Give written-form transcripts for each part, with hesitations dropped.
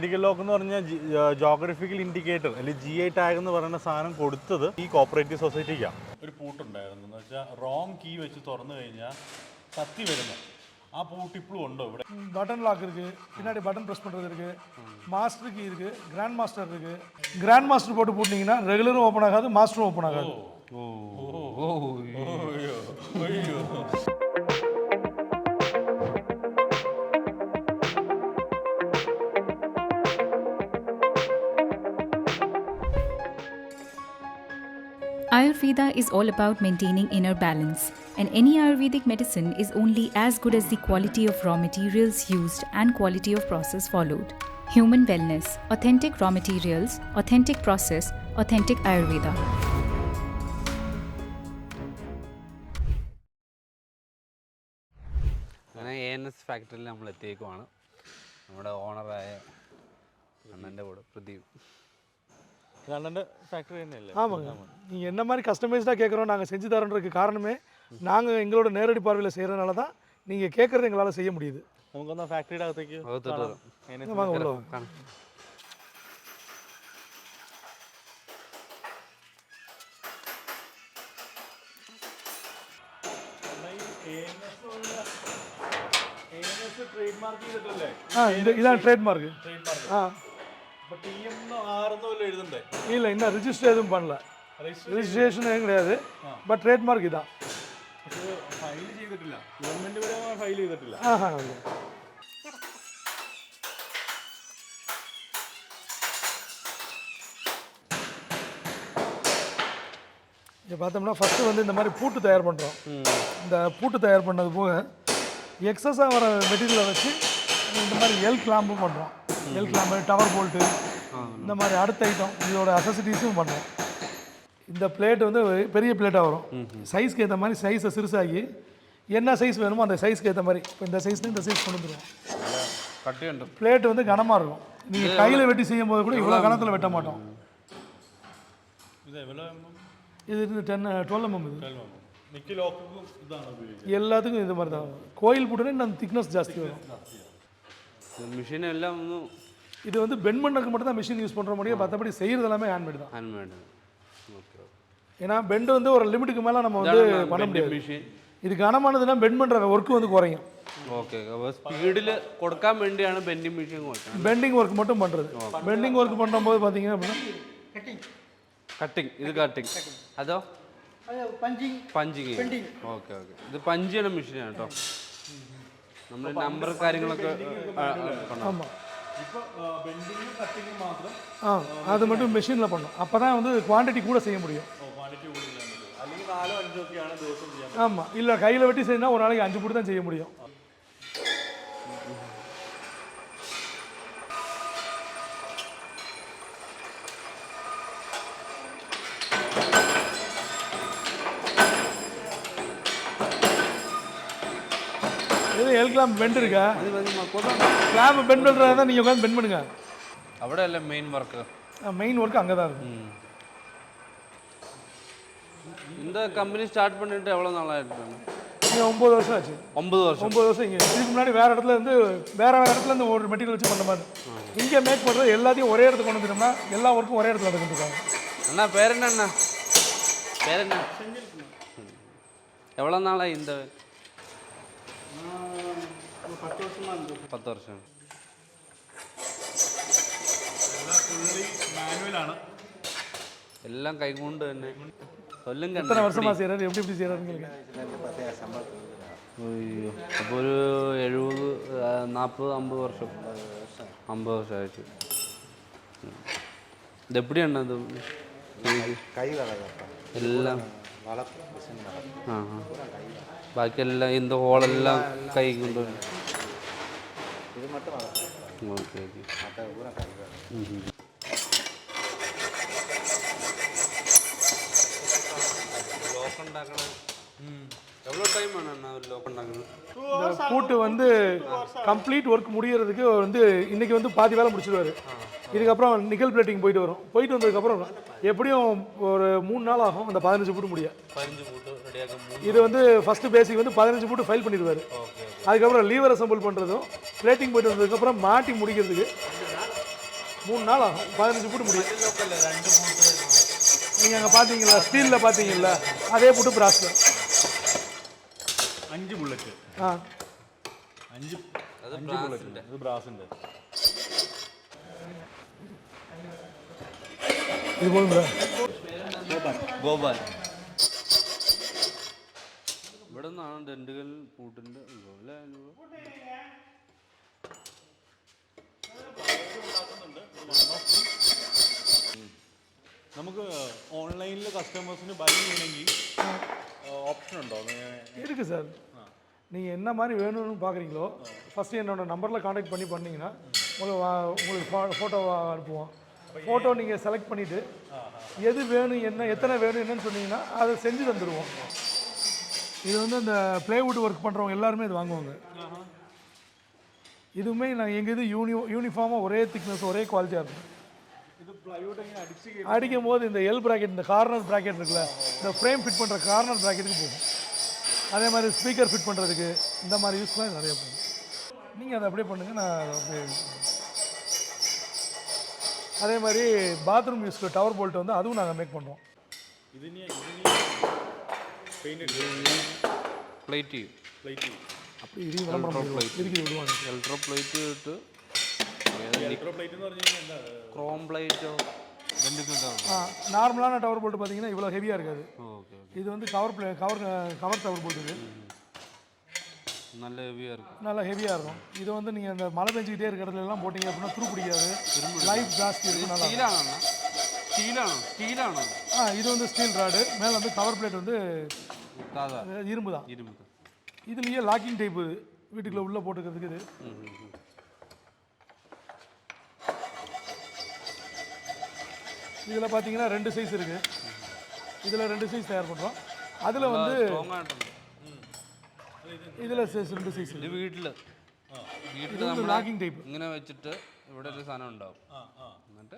Dindigul lock എന്ന് പറഞ്ഞ geographical indicator അല്ലെങ്കിൽ GI tag എന്ന് പറയുന്ന സാധനം കൊടുത്തത് ഈ കോപ്പറേറ്റീവ് സൊസൈറ്റിക്കാണ്. ഒരു പൂട്ടുണ്ടായിരുന്നു എന്ന് വെച്ചാൽ റോങ് കീ വെച്ച് തുറന്നു കഴിഞ്ഞാൽ കത്തി വരുന്നു. ആ பூட் இப்பளும் உண்டோ ഇവിടെ? பட்டன் லாக் இருக்கு, பின்னாடி பட்டன் பிரஸ் பண்றது இருக்கு, மாஸ்டர் கீ இருக்கு, கிராண்ட் மாஸ்டர் இருக்கு. கிராண்ட் மாஸ்டர் போட்டு பூட்டினீங்கன்னா ரெகுலரும் ஓபன் ஆகாது, மாஸ்டரும் ஓபன் ஆகாது. ஐயோ. Ayurveda is all about maintaining inner balance, and any Ayurvedic medicine is only as good as the quality of raw materials used and quality of process followed. Human wellness, authentic raw materials, authentic process, authentic Ayurveda. ANS ഫാക്ടറിയിൽ നമ്മൾ എത്തിയേക്കുവാണ്. നമ്മുടെ ഓണറായ അണ്ണൻ്റെ കൂടെ Pradeep. அண்ணൻ്റെ factory என்னல்ல? ஆமாங்க. நீங்கள் என்ன மாதிரி கஸ்டமைஸ்டாக கேட்குறோம் நாங்கள் செஞ்சு தரோன்றதுக்கு காரணமே நாங்கள் எங்களோட நேரடி பார்வையில் செய்கிறதுனால தான் நீங்கள் கேட்குறது எங்களால் செய்ய முடியுது. നമുക്കൊന്ന് ഫാക്ടറിയുടെ അകത്തേക്ക് வாங்க உள்ள வாங்க. இதான் ட்ரேட்மார்க்கு. இல்லை இன்னும் ரிஜிஸ்டர் எதுவும் பண்ணல, ரிஜிஸ்ட்ரேஷன் எதுவும் கிடையாது. பட் ட்ரேட்மார்க் இதான். ഫയൽ ചെയ്തിട്ടില്ല, ഗവൺമെന്റ് പരമായി ഫയൽ ചെയ്തിട്ടില്ല. இங்கே பார்த்தோம்னா ஃபஸ்ட்டு வந்து இந்த மாதிரி பூட்டு தயார் பண்ணுறோம். இந்த பூட்டு தயார் பண்ணது போக எக்ஸஸாக வர மெட்டீரியலை வச்சு இந்த மாதிரி எல் கிளாம்பும் பண்ணுறோம். எல் கிளாம்பு, டவர் போல்ட்டு, இந்த மாதிரி அடுத்த ஐட்டம் இதோட அசசிட்டிஸும் பண்ணுறோம். இந்த பிளேட் வந்து பெரிய பிளேட்டாக வரும். சைஸ்க்கு ஏற்ற மாதிரி சைஸை சிறுசாகி என்ன சைஸ் வேணுமோ அந்த சைஸ்க்கு ஏற்ற மாதிரி இப்போ இந்த சைஸ்க்கு இந்த சைஸ் கொண்டு வந்துடுவோம். பிளேட் வந்து கனமாக இருக்கும். நீங்கள் கையில் வெட்டி செய்யும் போது கூட இவ்வளோ கனத்தில் வெட்ட மாட்டோம். இது 12 mm. எல்லாத்துக்கும் இது மாதிரி தான். கோயில் பூட்டுனா இன்னும் திக்னஸ் ஜாஸ்தி வரும். மிஷின் எல்லாம் இது வந்து பெண்ட் பண்ணக்கு மட்டும் தான் மிஷின் யூஸ் பண்ணுற முடியும், மற்றபடி செய்கிறது எல்லாமே ஹேண்ட்மேட் தான். ஹேண்ட்மேடு. ஓகே. ஏன்னா பெண்ட் வந்து ஒரு லிமிட்டுக்கு மேலே நம்ம வந்து பண்ண முடியாது. மிஷின் இது கனமானதுன்னா பெண்ட் பண்ணுற ஒர்க்கு வந்து குறையும். ஓகே. ஸ்பீடில் கொடுക്കാൻ വേണ്ടിയാണ് பெண்டிங் மிஷின் கொடுக்குறது. பெண்டிங் ஒர்க் மட்டும் பண்ணுறது. பெண்டிங் ஒர்க் பண்ணும்போது பார்த்தீங்க அப்படின்னா കട്ടിങ്. ഇത് കട്ടിങ്. അതോ പഞ്ചിങ്. Okay okay. ഇത് പഞ്ച് ചെയ്യണ മെഷീനാണ് കേട്ടോ. നമ്മൾ നമ്പർ കാര്യങ്ങളൊക്കെ அது மட்டும் மெஷினில் பண்ணணும். அப்போ தான் வந்து குவான்டிட்டி கூட செய்ய முடியும். ஆமாம், இல்லை கையில் வெட்டி செய்யணும்னா ஒரு நாளைக்கு 5 பூட்டு தான் செய்ய முடியும். எல் கிளாம்ப் பெண்ட் இருக்கா? கிளாம்ப் பெண்ட் பண்ணுறதா தான் நீங்கள் உட்காந்து பெண்ட் பண்ணுங்க. അവിടെ അല്ലേ മെയിൻ വർക്ക്? மெயின் ஒர்க் அங்கே தான் இருக்கும். இந்த கம்பெனி ஸ்டார்ட் பண்ணிட்டு எவ்வளோ நாளாக? 9 வருஷம் ஆச்சு. 9 வருஷம் இங்கே. இதுக்கு முன்னாடி வேறு இடத்துல இருந்து ஒரு மெட்டீரியல் வச்சு பண்ண மாதிரி. இங்கே மேக் பண்ணுறது எல்லாத்தையும் ஒரே இடத்துக்கு கொண்டு வந்துட்டோம்னா எல்லா ஒர்க்கும் ஒரே இடத்துல நடந்துருக்காங்க. அண்ணா பேர் என்ன? பேர் என்ன? எவ்வளோ நாளாக இந்த? 10 வருஷம். എല്ലാം കൈകൊണ്ട് തന്നെ. കൊല്ലുങ്ക. എത്ര വർഷമാ ചെയ്യறாரு? எப்படி செய்யறாருன்னு கேளுங்க. അയ്യോ, അപ്പോൾ ഒരു 70, 40, 50 വർഷം. 50 വർഷമായിട്ട്. ഇത് എപ്പിടിയാണ് ഇത്? എല്ലാം ബാക്കിയെല്ലാം இந்த ஹோலெல்லாம் கை கொண்டு. Okay okay. ലോക്ക് ഉണ്ടാക്കണം. எவ்வளோ டைம் வேணும்ண்ணா லோக் ഉണ്ടാക്കണം? இந்த பூட்டு வந்து கம்ப்ளீட் ஒர்க் முடியறதுக்கு வந்து இன்றைக்கி வந்து பாதி வேலை முடிச்சிடுவார். இதுக்கப்புறம் நிக்கல் பிளேட்டிங் போயிட்டு வந்ததுக்கப்புறம் எப்படியும் ஒரு 3 நாள் ஆகும் அந்த 15 பூட்டு முடிய. 15 பூட்டு ரெடியாக. இது வந்து ஃபஸ்ட்டு பேசிக் வந்து 15 பூட்டு ஃபைல் பண்ணிடுவார். அதுக்கப்புறம் லீவர் அசம்பிள் பண்ணுறதும் பிளேட்டிங் போயிட்டு வந்ததுக்கப்புறம் மாட்டி முடிக்கிறதுக்கு 3 நாள் ஆகும் 15 பூட்டு முடியும் நீங்கள் அங்கே பார்த்தீங்களா ஸ்டீலில் பார்த்தீங்களா அதே பூட்டு பிராஸில் 5 ബുള്ളറ്റ് ആ 5 ബുള്ളറ്റ് ഇത് ബ്രാസിൻ്റെ ഇത് പോലും ഗോപാൽ ഇവിടെ നിന്നാണ് ദണ്ടുകൽ പൂട്ടിൻ്റെ അല്ലേ നമുക്ക് ഓൺലൈനിൽ കസ്റ്റമേഴ്സിന് ബൈ ചെയ്യണമെങ്കിൽ ഓപ്ഷൻ ഉണ്ടോ இருக்குது சார் நீங்கள் என்ன மாதிரி வேணும்னு பார்க்குறீங்களோ ஃபஸ்ட்டு என்னோடய நம்பரில் காண்டாக்ட் பண்ணிங்கன்னா உங்களுக்கு ஃபோட்டோ அனுப்புவோம் ஃபோட்டோ நீங்கள் செலக்ட் பண்ணிவிட்டு எது வேணும் என்ன எத்தனை வேணும் என்னன்னு சொன்னீங்கன்னா அதை செஞ்சு தந்துடுவோம். இது வந்து இந்த ப்ளேவுட் ஒர்க் பண்ணுறவங்க எல்லாருமே இது வாங்குவாங்க. இதுவுமே நான் எங்கள் இது யூனிஃபார்மாக ஒரே திக்னஸ் ஒரே குவாலிட்டியாக இருக்கும். அடிக்கும் போது இந்த எல் ப்ராக்கெட் இந்த கார்னர் ப்ராக்கெட் இருக்குல்ல இந்த ஃப்ரேம் ஃபிட் பண்ணுற கார்னர் ப்ராக்கெட்டுக்கு போகும். அதே மாதிரி ஸ்பீக்கர் ஃபிட் பண்ணுறதுக்கு இந்த மாதிரி யூஸ்லாம் நிறைய போகும். நீங்கள் அதை அப்படியே பண்ணுங்கள். நான் அப்படியே அதே மாதிரி பாத்ரூம் யூஸ்க்கு டவர் போல்ட் வந்து அதுவும் நாங்கள் மேக் பண்ணுறோம். அப்படி இது இதுக்கு விடுவாங்க എൽട്രോ പ്ലേറ്റ് ഇട്ട് ക്രോം പ്ലേറ്റോ நார்மலான டவர் போல்ட்டு பார்த்தீங்கன்னா இவ்வளோ ஹெவியாக இருக்காது. இது வந்து கவர் டவர் போல்ட் இது நல்ல ஹெவியாக இருக்கும். நல்லா ஹெவியாக இருக்கும். இது வந்து நீங்கள் இந்த மழை பெஞ்சிக்கிட்டே இருக்கிற இடத்துல எல்லாம் போட்டிங்க அப்படின்னா துரு பிடிக்காது, லைஃப் ஜாஸ்தி இருக்கும். நல்லா ஸ்டீலாണോ? இது வந்து ஸ்டீல் ராடு, மேலே வந்து கவர் பிளேட் வந்து இரும்பு தான். இதுலேயே லாக்கிங் டைப்பு வீட்டுக்குள்ளே உள்ளே போட்டுக்கிறதுக்கு இது. இதில் பார்த்தீங்கன்னா 2 சைஸ் இருக்குது. இதில் 2 சைஸ் தயார் பண்ணுறோம். அதில் வந்து இதில் 2 സൈസ് ഇത് വീട്ടിൽ ലാക്കിംഗ് ടൈപ്പ് ഇങ്ങനെ വെച്ചിട്ട് ഇവിടെ ഒരു സാധനം ഉണ്ടാവും. എന്നിട്ട്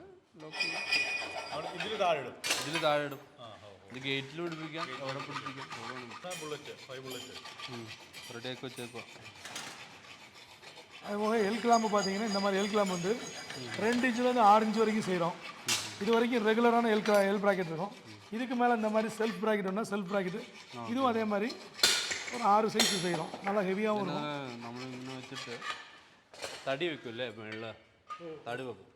ഇതിൽ താഴെ ഇടും. ഇത് ഗേറ്റിൽ പിടിപ്പിക്കാം, അവിടെ പിടിപ്പിക്കാം. റെഡിയാക്കി വെച്ചേക്കുക. அதுபோக எல் கிளாம்பு பார்த்தீங்கன்னா இந்த மாதிரி எல் கிளாம்பு வந்து 2 இன்ச்சிலேருந்து 6 இன்ச் வரைக்கும் செய்கிறோம். இது வரைக்கும் ரெகுலரான எல் ப்ராக்கெட் இருக்கும். இதுக்கு மேலே இந்த மாதிரி செல்ஃப் ப்ராக்கெட் வேணால் செல்ஃப் ப்ராக்கெட்டு இதுவும் அதே மாதிரி ஒரு 6 சைஸ் செய்கிறோம். நல்லா ஹெவியாகவும் இருக்கும். നമ്മൾ ഇങ്ങനെ വെച്ചിട്ട് തടി വെക്കുമല്ലേ മേളിൽ തടി വെക്കും.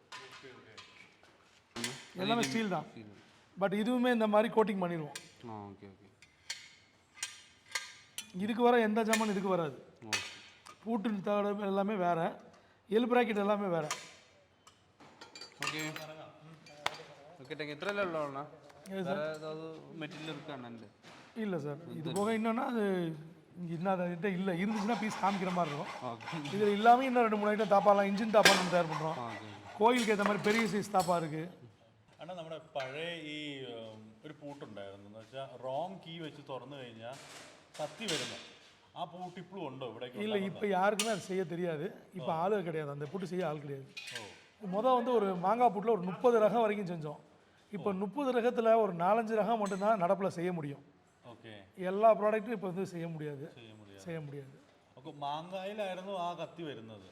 எல்லாமே ஸ்டீல் தான். பட் இதுவுமே இந்த மாதிரி கோட்டிங் பண்ணிடுவோம். Okay okay. இதுக்கு வர எந்த ஜாமான் இதுக்கு வராது. பூட்டு தகடு எல்லாமே வேறு, எல் ப்ராக்கெட் எல்லாமே வேறு. Okay okay. இത്രയല്ലേ ഉള്ളൂ? வேறு ஏதாவது மெட்டீரியல் இருக்காண்ணே? இல்லை சார். இது போக இன்னொன்னா அது இங்கே இன்னும் இல்லை, இருந்துச்சுன்னா பீஸ் காமிக்கிற மாதிரி இருக்கும். இதில் இல்லாமல் இன்னும் 2-3 ஐட்டம் தாப்பாலாம், இன்ஜின் தாப்பா நம்ம தயார் பண்ணுறோம். கோயிலுக்கு ஏற்ற மாதிரி பெரிய சைஸ் தாப்பா இருக்குது. ஆனால் നമ്മുടെ പഴയ ഈ ഒരു പൂട്ടുണ്ടായിരുന്നു എന്ന് വെച്ചാൽ റോങ് കീ വെച്ച് തുറന്നു കഴിഞ്ഞാൽ കത്തി വരുന്നു. ആ പൂട്ട് ഇപ്പോഴും ഉണ്ടോ ഇവിടെ? இல்லை, இப்போ யாருக்குமே அது செய்ய தெரியாது. இப்போ ஆளு கிடையாது, அந்த பூட்டு செய்ய ஆள் கிடையாது. மொதல் வந்து ஒரு மாங்காய் பூட்டில் ஒரு 30 ரகம் வரைக்கும் செஞ்சோம். இப்போ 30 ரகத்தில் ஒரு 4-5 ரகம் மட்டும்தான் நடப்பில் செய்ய முடியும். ஓகே. எல்லா ப்ராடக்ட்டும் இப்போ வந்து செய்ய முடியாது. ஓகே. மாங்காயிலாയിരുന്നു ആ കത്തി വരുന്നത്.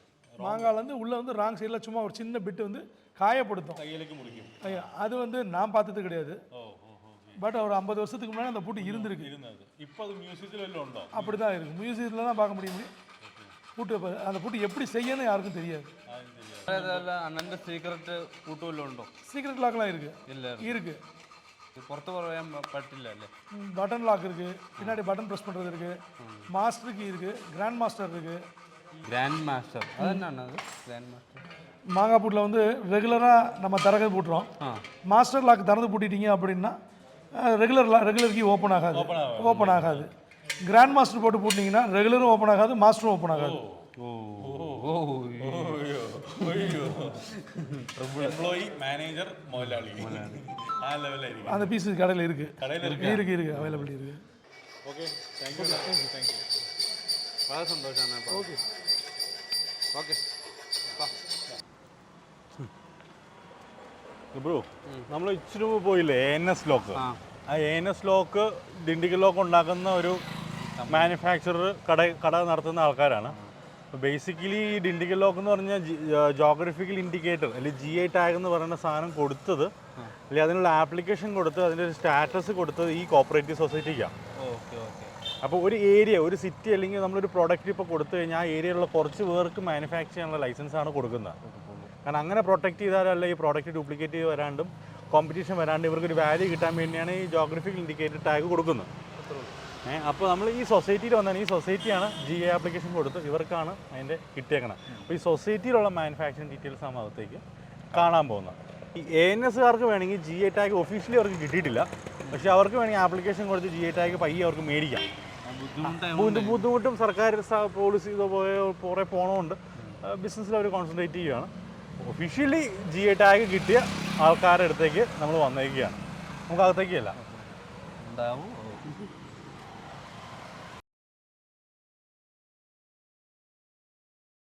மாங்காயிலேருந்து உள்ளே வந்து ராங் சைடில் சும்மா ஒரு சின்ன பிட்டு வந்து காயப்படுத்தும், கையிലേക്ക് മുറിക്കും. அது வந்து நான் பார்த்தது கிடையாது. பட் ஒரு 50 வருஷத்துக்கு முன்னாடி அந்த பூட்டு இருந்திருக்கு. இப்போ அது மியூசியத்தில் எல்லாம் உண்டோ? அப்படி தான் இருக்குது. மியூசியத்தில் தான் பார்க்க முடியும். பூட்டு அந்த பூட்டு எப்படி செய்யணும்னு யாருக்கும் தெரியாது. അണ്ണൻ്റെ സീക്രട്ട് പൂട്ട് വല്ലതും ഉണ്ടോ? சீக்ரெட் லாக்லாம் இருக்குது. இல்லை இருக்குது. പുറത്ത് പറയാൻ പറ്റില്ല അല്ലേ? பட்டன் லாக் இருக்குது, பின்னாடி பட்டன் ப்ரெஸ் பண்ணுறது இருக்குது, மாஸ்டர் கீ இருக்குது, கிராண்ட் மாஸ்டர் இருக்குது. கிராண்ட் மாஸ்டர் அது என்னன்னா? கிராண்ட் மாஸ்டர் மாங்காய் பூட்டில் வந்து ரெகுலராக நம்ம திறக்க பூட்டுறோம். மாஸ்டர் லாக் திறந்து பூட்டிட்டீங்க அப்படின்னா ரெகுலர் கீ ஓப்பன் ஆகாது. கிராண்ட் மாஸ்டர் போட்டு பூட்டினீங்கன்னா ரெகுலரும் ஓப்பன் ஆகாது, மாஸ்டரும் ஓப்பன் ஆகாது. எம்ப்ளாயி மேனேஜர் முதலாளி ആ ലെവലായിരിക്കും. அந்த பீஸ் கடையில் இருக்குது அவைலபிலிட்டி இருக்குது. Okay, thank you. വളരെ സന്തോഷമാണ്. Okay okay. ബ്രോ, നമ്മൾ ഇച്ചിരി മുമ്പ് പോയില്ലേ ANS ലോക്ക്? ആ ANS ലോക്ക് ഡിണ്ടിഗൽ ലോക്ക് ഉണ്ടാക്കുന്ന ഒരു മാനുഫാക്ചറർ കട നടത്തുന്ന ആൾക്കാരാണ്. ബേസിക്കലി ഈ ഡിണ്ടിഗൽ ലോക്ക് എന്ന് പറഞ്ഞാൽ ജോഗ്രഫിക്കൽ ഇൻഡിക്കേറ്റർ അല്ലെങ്കിൽ GI ടാഗ് എന്ന് പറയുന്ന സാധനം കൊടുത്തത് അല്ലെങ്കിൽ അതിനുള്ള ആപ്ലിക്കേഷൻ കൊടുത്ത് അതിൻ്റെ ഒരു സ്റ്റാറ്റസ് കൊടുത്തത് ഈ കോപ്പറേറ്റീവ് സൊസൈറ്റിക്കാണ്. Okay okay. അപ്പോൾ ഒരു ഏരിയ, ഒരു സിറ്റി അല്ലെങ്കിൽ നമ്മളൊരു പ്രോഡക്റ്റ് ഇപ്പോൾ കൊടുത്തു കഴിഞ്ഞാൽ ആ ഏരിയയിലുള്ള കുറച്ച് പേർക്ക് മാനുഫാക്ചർ ചെയ്യാനുള്ള ലൈസൻസാണ് കൊടുക്കുന്നത്. കാരണം അങ്ങനെ പ്രൊട്ടക്ട് ചെയ്താലല്ല ഈ പ്രോഡക്റ്റ് ഡ്യൂപ്ലിക്കേറ്റ് ചെയ്ത് വരാണ്ടും കോമ്പറ്റീഷൻ വരാണ്ട് ഇവർക്കൊരു വാല്യൂ കിട്ടാൻ വേണ്ടിയാണ് ഈ ജോഗ്രഫിക്കൽ ഇൻഡിക്കേറ്റർ ടാഗ് കൊടുക്കുന്നത്. അപ്പോൾ നമ്മൾ ഈ സൊസൈറ്റിയിൽ വന്നാൽ ഈ സൊസൈറ്റിയാണ് GI ആപ്ലിക്കേഷൻ കൊടുത്ത് ഇവർക്കാണ് അതിൻ്റെ കിട്ടിയേക്കണം. അപ്പോൾ ഈ സൊസൈറ്റിയിലുള്ള മാനുഫാക്ചറിങ് ഡീറ്റെയിൽസ് ആണ് അകത്തേക്ക് കാണാൻ പോകുന്നത്. ഈ ANSകാർക്ക് വേണമെങ്കിൽ GI ടാഗ് ഒഫീഷ്യലി അവർക്ക് കിട്ടിയിട്ടില്ല, പക്ഷേ അവർക്ക് വേണമെങ്കിൽ ആപ്ലിക്കേഷൻ കൊടുത്ത് GI ടാഗ് പയ്യെ അവർക്ക് മേടിക്കാം. ബുദ്ധിമുട്ടും സർക്കാർ പോളിസി കുറേ പോണതുകൊണ്ട് ബിസിനസ്സിൽ അവർ കോൺസെൻട്രേറ്റ് ചെയ്യുകയാണ്. ഒഫീഷ്യലി GI ടാഗ് കിട്ടിയ ആൾക്കാരുടെ അടുത്തേക്ക് നമ്മൾ വന്നേക്കുകയാണ്. നമുക്ക് അകത്തേക്കല്ല ഉണ്ടാവും.